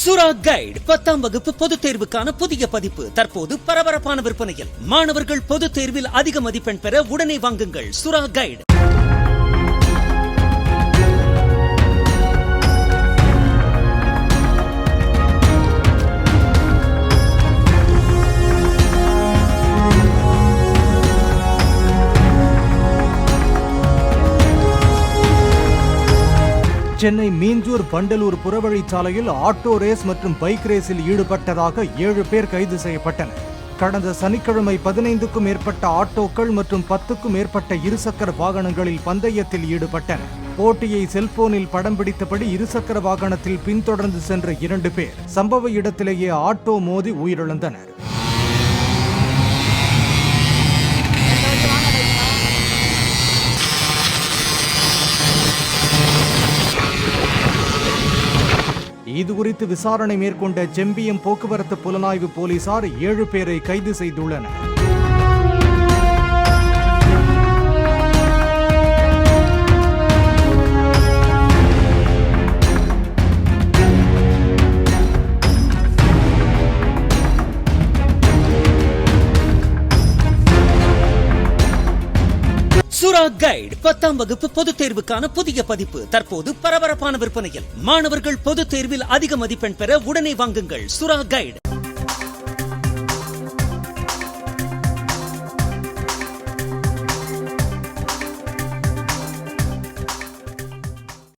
சுறா கைடு 10ஆம் வகுப்பு பொதுத் தேர்வுக்கான புதிய பதிப்பு தற்போது பரபரப்பான விற்பனையில். மாணவர்கள் பொதுத் தேர்வில் அதிக மதிப்பெண் பெற உடனே வாங்குங்கள் சுறா கைடு. சென்னை மீஞ்சூர் பண்டலூர் புறவழிச்சாலையில் ஆட்டோ ரேஸ் மற்றும் பைக் ரேஸில் ஈடுபட்டதாக 7 பேர் கைது செய்யப்பட்டனர். கடந்த சனிக்கிழமை 15க்கும் மேற்பட்ட ஆட்டோக்கள் மற்றும் 10க்கும் மேற்பட்ட இருசக்கர வாகனங்களில் பந்தயத்தில் ஈடுபட்டன. போட்டியை செல்போனில் படம் பிடித்தபடி இருசக்கர வாகனத்தில் பின்தொடர்ந்து சென்ற 2 பேர் சம்பவ இடத்திலேயே ஆட்டோ மோதி உயிரிழந்தனர். இதுகுறித்து விசாரணை மேற்கொண்ட செம்பியம் போக்குவரத்து புலனாய்வு போலீசார் 7 பேரை கைது செய்துள்ளனர். சுறா கைடு 10ஆம் வகுப்பு பொதுத் தேர்வுக்கான புதிய பதிப்பு தற்போது பரபரப்பான விற்பனையில். மாணவர்கள் பொதுத் தேர்வில் அதிக மதிப்பெண் பெற உடனே வாங்குங்கள் சுறா கைடு.